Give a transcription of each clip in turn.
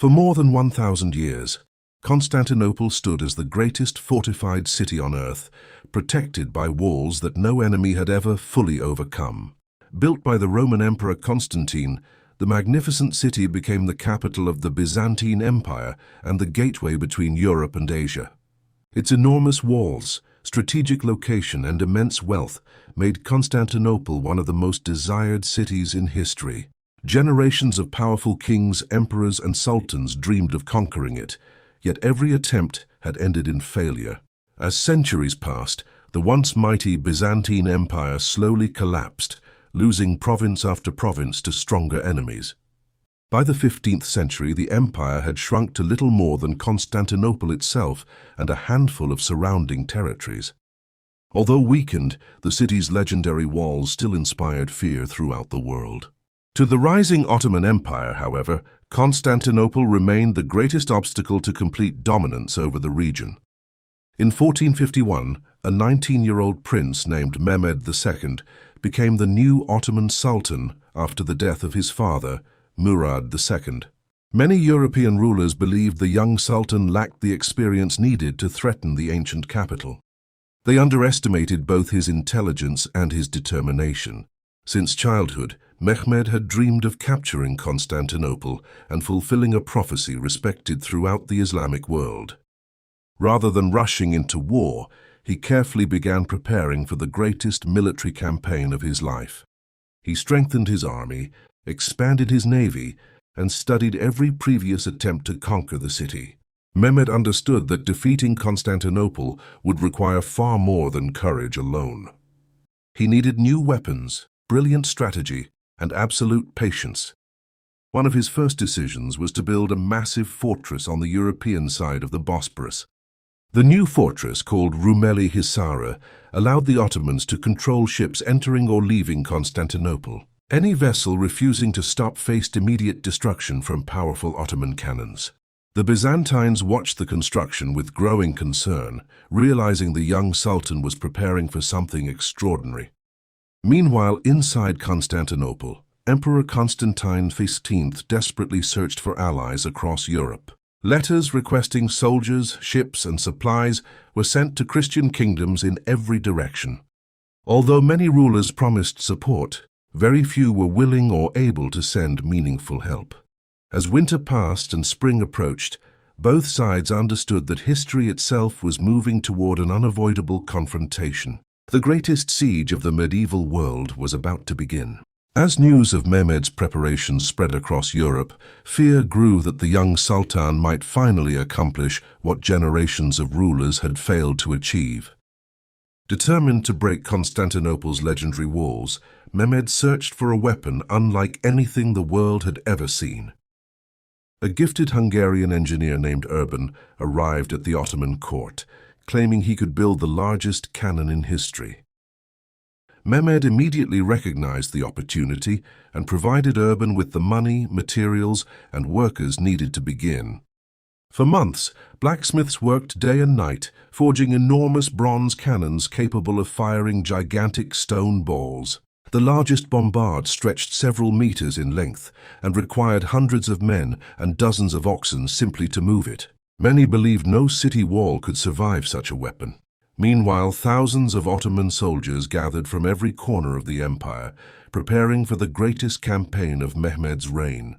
For more than 1,000 years, Constantinople stood as the greatest fortified city on earth, protected by walls that no enemy had ever fully overcome. Built by the Roman Emperor Constantine, the magnificent city became the capital of the Byzantine Empire and the gateway between Europe and Asia. Its enormous walls, strategic location, and immense wealth made Constantinople one of the most desired cities in history. Generations of powerful kings, emperors, and sultans dreamed of conquering it, yet every attempt had ended in failure. As centuries passed, the once mighty Byzantine Empire slowly collapsed, losing province after province to stronger enemies. By the 15th century, the empire had shrunk to little more than Constantinople itself and a handful of surrounding territories. Although weakened, the city's legendary walls still inspired fear throughout the world. To the rising Ottoman Empire, however, Constantinople remained the greatest obstacle to complete dominance over the region. In 1451, a 19-year-old prince named Mehmed II became the new Ottoman Sultan after the death of his father, Murad II. Many European rulers believed the young sultan lacked the experience needed to threaten the ancient capital. They underestimated both his intelligence and his determination. Since childhood, Mehmed had dreamed of capturing Constantinople and fulfilling a prophecy respected throughout the Islamic world. Rather than rushing into war, he carefully began preparing for the greatest military campaign of his life. He strengthened his army, expanded his navy, and studied every previous attempt to conquer the city. Mehmed understood that defeating Constantinople would require far more than courage alone. He needed new weapons, brilliant strategy, and absolute patience. One of his first decisions was to build a massive fortress on the European side of the Bosporus. The new fortress, called Rumeli Hisara, allowed the Ottomans to control ships entering or leaving Constantinople. Any vessel refusing to stop faced immediate destruction from powerful Ottoman cannons. The Byzantines watched the construction with growing concern, realizing the young sultan was preparing for something extraordinary. Meanwhile, inside Constantinople, Emperor Constantine XV desperately searched for allies across Europe. Letters requesting soldiers, ships, and supplies were sent to Christian kingdoms in every direction. Although many rulers promised support, very few were willing or able to send meaningful help. As winter passed and spring approached, both sides understood that history itself was moving toward an unavoidable confrontation. The greatest siege of the medieval world was about to begin. As news of Mehmed's preparations spread across Europe, fear grew that the young sultan might finally accomplish what generations of rulers had failed to achieve. Determined to break Constantinople's legendary walls, Mehmed searched for a weapon unlike anything the world had ever seen. A gifted Hungarian engineer named Urban arrived at the Ottoman court, claiming he could build the largest cannon in history. Mehmed immediately recognized the opportunity and provided Urban with the money, materials, and workers needed to begin. For months, blacksmiths worked day and night, forging enormous bronze cannons capable of firing gigantic stone balls. The largest bombard stretched several meters in length and required hundreds of men and dozens of oxen simply to move it. Many believed no city wall could survive such a weapon. Meanwhile, thousands of Ottoman soldiers gathered from every corner of the empire, preparing for the greatest campaign of Mehmed's reign.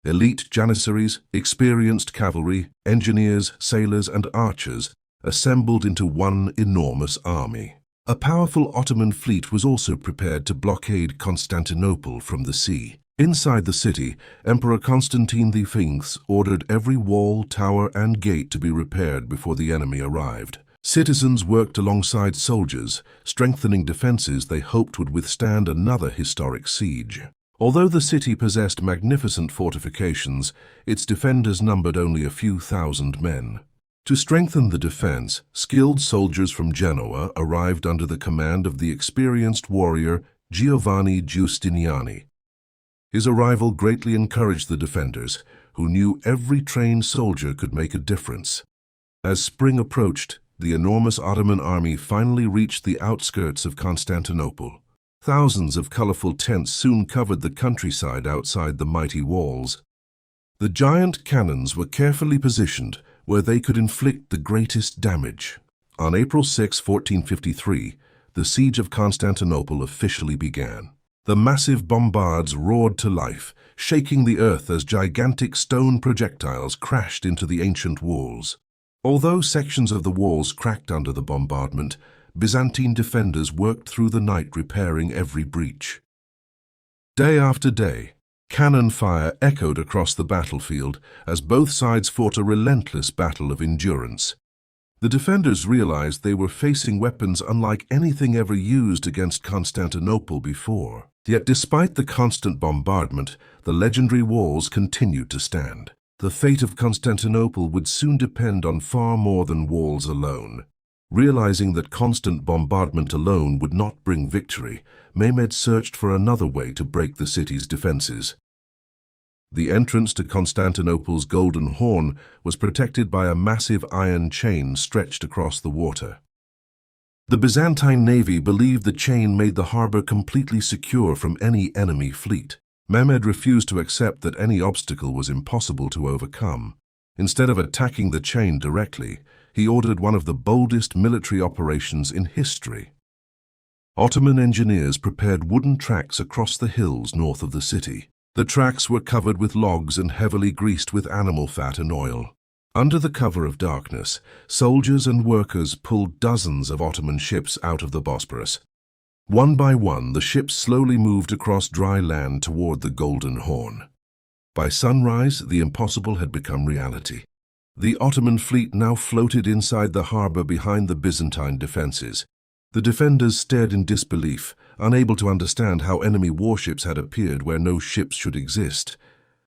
Elite janissaries, experienced cavalry, engineers, sailors, and archers assembled into one enormous army. A powerful Ottoman fleet was also prepared to blockade Constantinople from the sea. Inside the city, Emperor Constantine V ordered every wall, tower, and gate to be repaired before the enemy arrived. Citizens worked alongside soldiers, strengthening defenses they hoped would withstand another historic siege. Although the city possessed magnificent fortifications, its defenders numbered only a few thousand men. To strengthen the defense, skilled soldiers from Genoa arrived under the command of the experienced warrior Giovanni Giustiniani. His arrival greatly encouraged the defenders, who knew every trained soldier could make a difference. As spring approached, the enormous Ottoman army finally reached the outskirts of Constantinople. Thousands of colorful tents soon covered the countryside outside the mighty walls. The giant cannons were carefully positioned where they could inflict the greatest damage. On April 6, 1453, the siege of Constantinople officially began. The massive bombards roared to life, shaking the earth as gigantic stone projectiles crashed into the ancient walls. Although sections of the walls cracked under the bombardment, Byzantine defenders worked through the night repairing every breach. Day after day, cannon fire echoed across the battlefield as both sides fought a relentless battle of endurance. The defenders realized they were facing weapons unlike anything ever used against Constantinople before. Yet despite the constant bombardment, the legendary walls continued to stand. The fate of Constantinople would soon depend on far more than walls alone. Realizing that constant bombardment alone would not bring victory, Mehmed searched for another way to break the city's defenses. The entrance to Constantinople's Golden Horn was protected by a massive iron chain stretched across the water. The Byzantine navy believed the chain made the harbor completely secure from any enemy fleet. Mehmed refused to accept that any obstacle was impossible to overcome. Instead of attacking the chain directly, he ordered one of the boldest military operations in history. Ottoman engineers prepared wooden tracks across the hills north of the city. The tracks were covered with logs and heavily greased with animal fat and oil. Under the cover of darkness, soldiers and workers pulled dozens of Ottoman ships out of the Bosporus. One by one, the ships slowly moved across dry land toward the Golden Horn. By sunrise, the impossible had become reality. The Ottoman fleet now floated inside the harbor behind the Byzantine defenses. The defenders stared in disbelief, unable to understand how enemy warships had appeared where no ships should exist.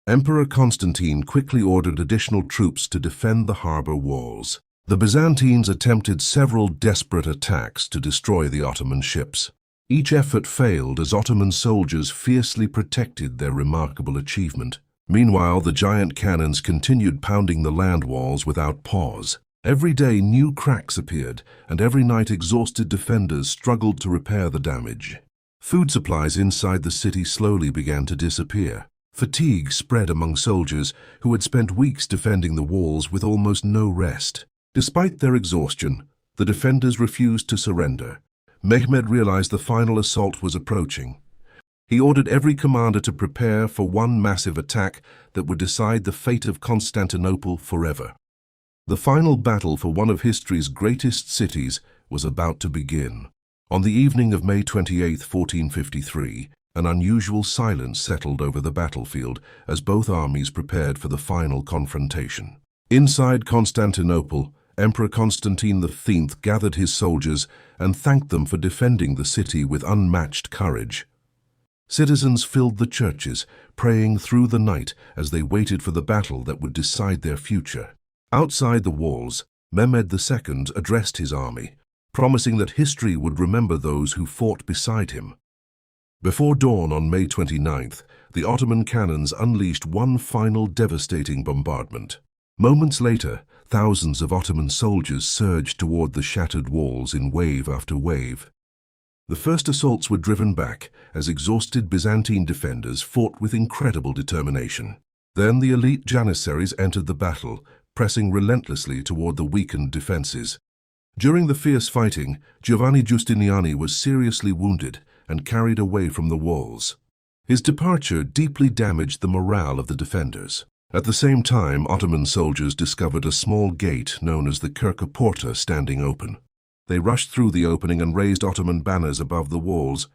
Emperor Constantine quickly ordered additional troops to defend the harbor walls. The Byzantines attempted several desperate attacks to destroy the Ottoman ships. Each effort failed as Ottoman soldiers fiercely protected their remarkable achievement. Meanwhile, the giant cannons continued pounding the land walls without pause. Every day new cracks appeared, and every night exhausted defenders struggled to repair the damage. Food supplies inside the city slowly began to disappear. Fatigue spread among soldiers who had spent weeks defending the walls with almost no rest. Despite their exhaustion, the defenders refused to surrender. Mehmed realized the final assault was approaching. He ordered every commander to prepare for one massive attack that would decide the fate of Constantinople forever. The final battle for one of history's greatest cities was about to begin. On the evening of May 28, 1453, an unusual silence settled over the battlefield as both armies prepared for the final confrontation. Inside Constantinople, Emperor Constantine V gathered his soldiers and thanked them for defending the city with unmatched courage. Citizens filled the churches, praying through the night as they waited for the battle that would decide their future. Outside the walls, Mehmed II addressed his army, promising that history would remember those who fought beside him. Before dawn on May 29th, the Ottoman cannons unleashed one final devastating bombardment. Moments later, thousands of Ottoman soldiers surged toward the shattered walls in wave after wave. The first assaults were driven back as exhausted Byzantine defenders fought with incredible determination. Then the elite Janissaries entered the battle, pressing relentlessly toward the weakened defenses. During the fierce fighting, Giovanni Giustiniani was seriously wounded and carried away from the walls. His departure deeply damaged the morale of the defenders. At the same time, Ottoman soldiers discovered a small gate known as the Kirka Porta standing open. They rushed through the opening and raised Ottoman banners above the walls.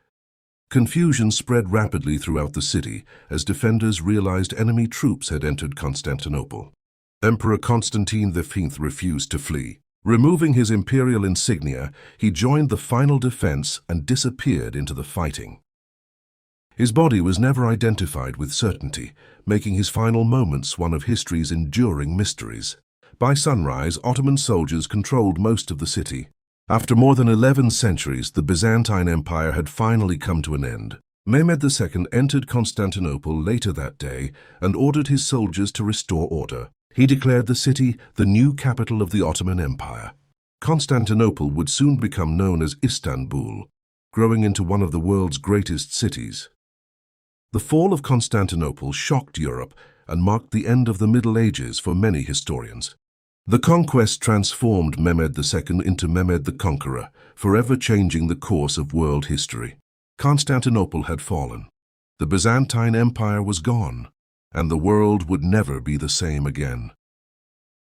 Confusion spread rapidly throughout the city as defenders realized enemy troops had entered Constantinople. Emperor Constantine V refused to flee. Removing his imperial insignia, he joined the final defense and disappeared into the fighting. His body was never identified with certainty, making his final moments one of history's enduring mysteries. By sunrise, Ottoman soldiers controlled most of the city. After more than 11 centuries, the Byzantine Empire had finally come to an end. Mehmed II entered Constantinople later that day and ordered his soldiers to restore order. He declared the city the new capital of the Ottoman Empire. Constantinople would soon become known as Istanbul, growing into one of the world's greatest cities. The fall of Constantinople shocked Europe and marked the end of the Middle Ages for many historians. The conquest transformed Mehmed II into Mehmed the Conqueror, forever changing the course of world history. Constantinople had fallen. The Byzantine Empire was gone, and the world would never be the same again.